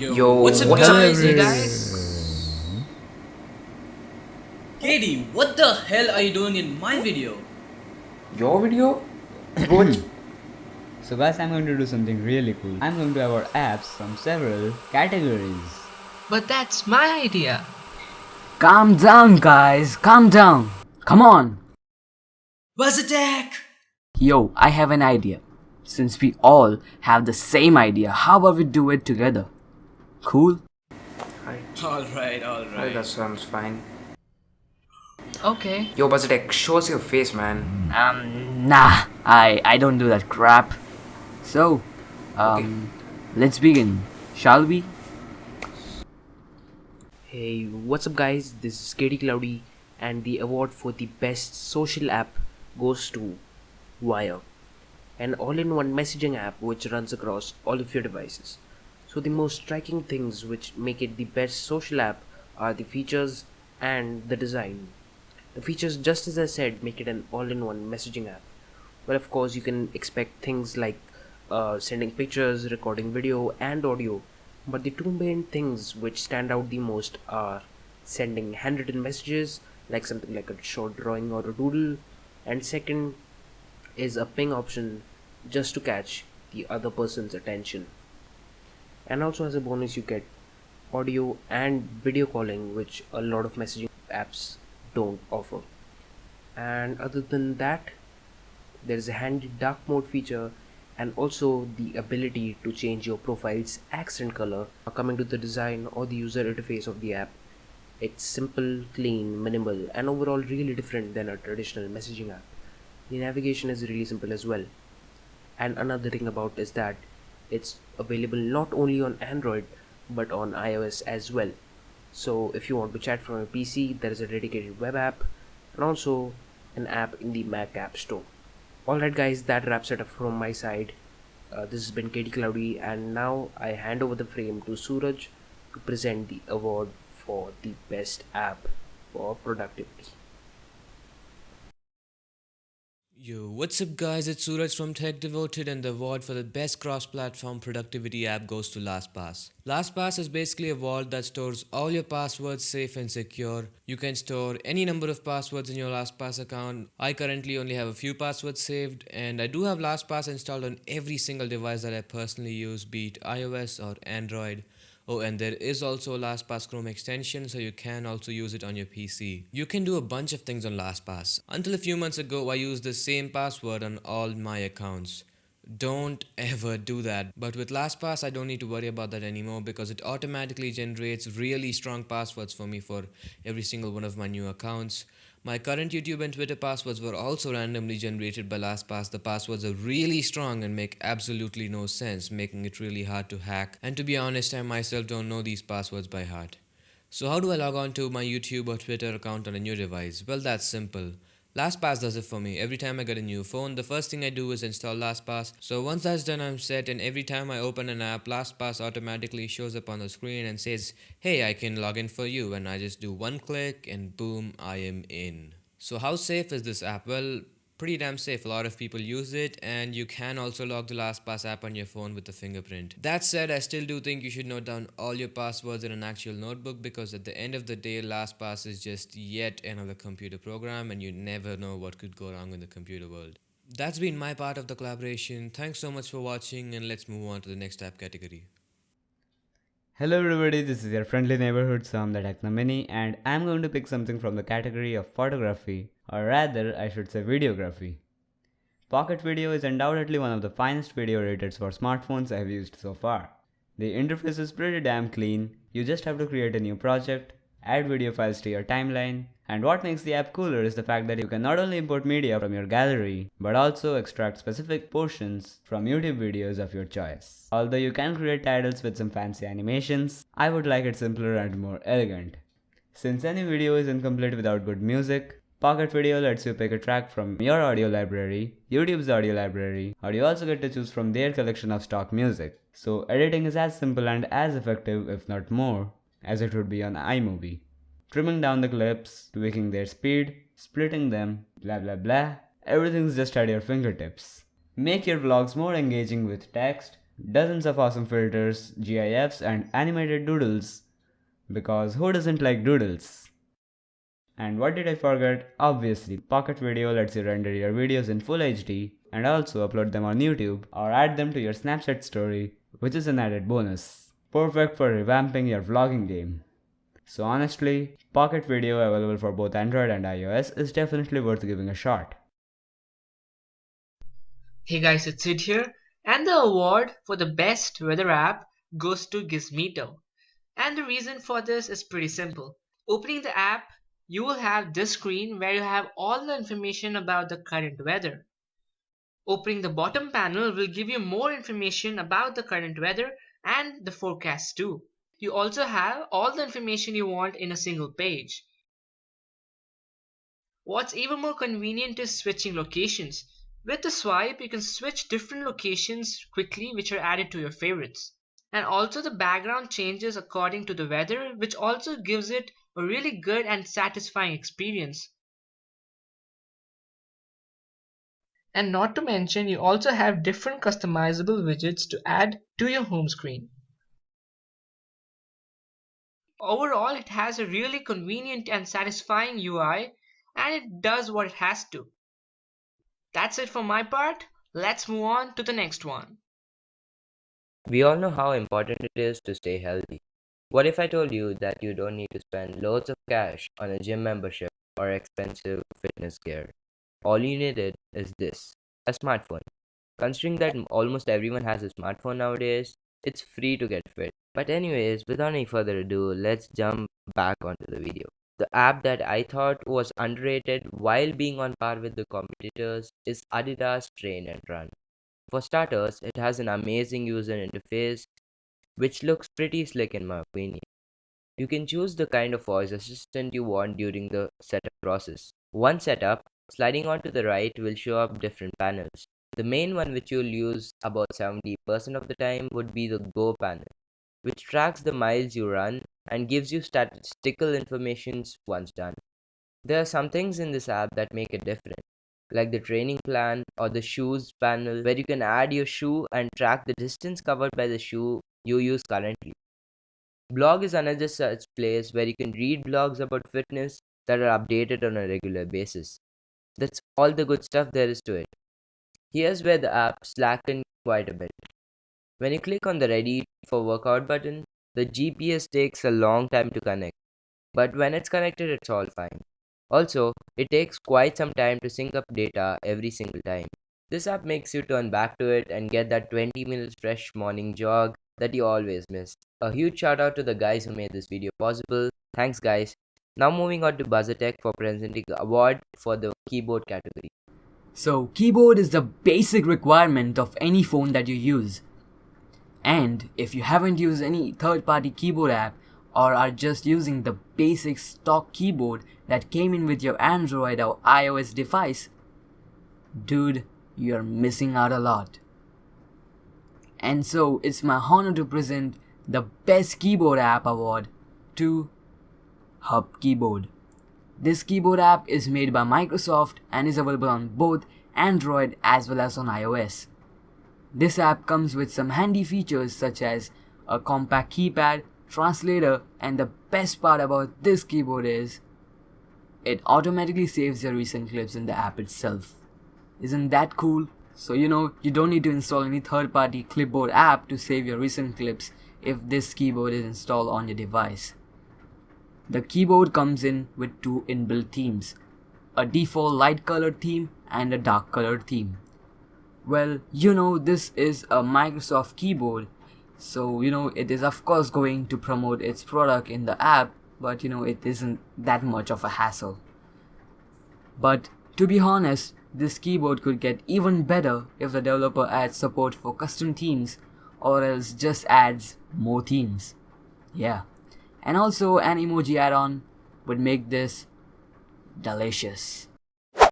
Yo, What's up, what's up, guys? Hey, guys? guys. Katie, what the hell are you doing in my video? Your video? What? So guys, I'm going to do something really cool. I'm going to award apps from several categories. But that's my idea. Calm down, guys. Calm down. Come on. Buzz attack! Yo, I have an idea. Since we all have the same idea, how about we do it together? Cool? Alright. That sounds fine. Okay. Yo, Buzzatech, show us your face, man. Nah. I don't do that crap. So, let's begin. Shall we? Hey, what's up guys? This is Katie Cloudy and the award for the best social app goes to Wire, an all-in-one messaging app which runs across all of your devices. So the most striking things which make it the best social app are the features and the design. The features, just as I said, make it an all-in-one messaging app. Well, of course, you can expect things like sending pictures, recording video and audio, but the two main things which stand out the most are sending handwritten messages, like something like a short drawing or a doodle, and second is a ping option just to catch the other person's attention. And also as a bonus you get audio and video calling, which a lot of messaging apps don't offer. And other than that, there is a handy dark mode feature and also the ability to change your profile's accent color. Coming to the design or the user interface of the app, it's simple, clean, minimal, and overall really different than a traditional messaging app. The navigation is really simple as well. And another thing about is that it's available not only on Android but on iOS as well. So if you want to chat from a PC, there is a dedicated web app and also an app in the Mac App Store. Alright guys, that wraps it up from my side. This has been Katie Cloudy, and now I hand over the frame to Suraj to present the award for the best app for productivity. Yo, what's up, guys? It's Suraj from Tech Devoted, and the award for the best cross platform productivity app goes to LastPass. LastPass is basically a vault that stores all your passwords safe and secure. You can store any number of passwords in your LastPass account. I currently only have a few passwords saved, and I do have LastPass installed on every single device that I personally use, be it iOS or Android. Oh, and there is also a LastPass Chrome extension, so you can also use it on your PC. You can do a bunch of things on LastPass. Until a few months ago, I used the same password on all my accounts. Don't ever do that. But with LastPass, I don't need to worry about that anymore because it automatically generates really strong passwords for me for every single one of my new accounts. My current YouTube and Twitter passwords were also randomly generated by LastPass. The passwords are really strong and make absolutely no sense, making it really hard to hack. And to be honest, I myself don't know these passwords by heart. So how do I log on to my YouTube or Twitter account on a new device? Well, that's simple. LastPass does it for me. Every time I get a new phone, the first thing I do is install LastPass. So once that's done, I'm set, and every time I open an app, LastPass automatically shows up on the screen and says, "Hey, I can log in for you," and I just do one click and boom, I am in. So how safe is this app? Well, pretty damn safe. A lot of people use it, and you can also log the LastPass app on your phone with the fingerprint. That said, I still do think you should note down all your passwords in an actual notebook because at the end of the day, LastPass is just yet another computer program, and you never know what could go wrong in the computer world. That's been my part of the collaboration. Thanks so much for watching, and let's move on to the next app category. Hello everybody, this is your friendly neighborhood Sam the Technomini, and I'm going to pick something from the category of photography, or rather I should say videography. Pocket Video is undoubtedly one of the finest video editors for smartphones I've used so far. The interface is pretty damn clean. You just have to create a new project, add video files to your timeline, and what makes the app cooler is the fact that you can not only import media from your gallery, but also extract specific portions from YouTube videos of your choice. Although you can create titles with some fancy animations, I would like it simpler and more elegant. Since any video is incomplete without good music, Pocket Video lets you pick a track from your audio library, YouTube's audio library, or you also get to choose from their collection of stock music. So editing is as simple and as effective, if not more, as it would be on iMovie. Trimming down the clips, tweaking their speed, splitting them, blah blah blah, everything's just at your fingertips. Make your vlogs more engaging with text, dozens of awesome filters, GIFs, and animated doodles. Because who doesn't like doodles? And what did I forget? Obviously, Pocket Video lets you render your videos in full HD and also upload them on YouTube or add them to your Snapchat story, which is an added bonus. Perfect for revamping your vlogging game. So honestly, Pocket Video available for both Android and iOS is definitely worth giving a shot. Hey guys, it's Sid here, and the award for the best weather app goes to Gizmodo. And the reason for this is pretty simple. Opening the app, you will have this screen where you have all the information about the current weather. Opening the bottom panel will give you more information about the current weather and the forecast too. You also have all the information you want in a single page. What's even more convenient is switching locations. With the swipe, you can switch different locations quickly which are added to your favorites. And also the background changes according to the weather, which also gives it a really good and satisfying experience. And not to mention, you also have different customizable widgets to add to your home screen. Overall, it has a really convenient and satisfying UI, and it does what it has to. That's it for my part. Let's move on to the next one. We all know how important it is to stay healthy. What if I told you that you don't need to spend loads of cash on a gym membership or expensive fitness gear? All you needed is this, a smartphone. Considering that almost everyone has a smartphone nowadays, it's free to get fit. But anyways, without any further ado, let's jump back onto the video. The app that I thought was underrated while being on par with the competitors is Adidas Train and Run. For starters, it has an amazing user interface which looks pretty slick in my opinion. You can choose the kind of voice assistant you want during the setup process. One setup, sliding onto the right, will show up different panels. The main one which you'll use about 70% of the time would be the Go panel, which tracks the miles you run and gives you statistical information once done. There are some things in this app that make it different, like the training plan or the shoes panel, where you can add your shoe and track the distance covered by the shoe you use currently. Blog is another such place where you can read blogs about fitness that are updated on a regular basis. That's all the good stuff there is to it. Here's where the app slackened quite a bit. When you click on the Ready for Workout button, the GPS takes a long time to connect, but when it's connected, it's all fine. Also, it takes quite some time to sync up data every single time. This app makes you turn back to it and get that 20 minutes fresh morning jog that you always miss. A huge shout out to the guys who made this video possible. Thanks guys. Now moving on to BuzzerTech for presenting the award for the keyboard category. So, keyboard is the basic requirement of any phone that you use. And if you haven't used any third-party keyboard app or are just using the basic stock keyboard that came in with your Android or iOS device, dude, you're missing out a lot. And so, it's my honor to present the Best Keyboard App Award to Hub Keyboard. This keyboard app is made by Microsoft and is available on both Android as well as on iOS. This app comes with some handy features such as a compact keypad, translator, and the best part about this keyboard is it automatically saves your recent clips in the app itself. Isn't that cool? So you don't need to install any third-party clipboard app to save your recent clips if this keyboard is installed on your device. The keyboard comes in with two inbuilt themes, a default light colored theme and a dark colored theme. Well, this is a Microsoft keyboard, so it is of course going to promote its product in the app, but it isn't that much of a hassle. But to be honest, this keyboard could get even better if the developer adds support for custom themes or else just adds more themes. Yeah. And also an emoji add-on would make this delicious.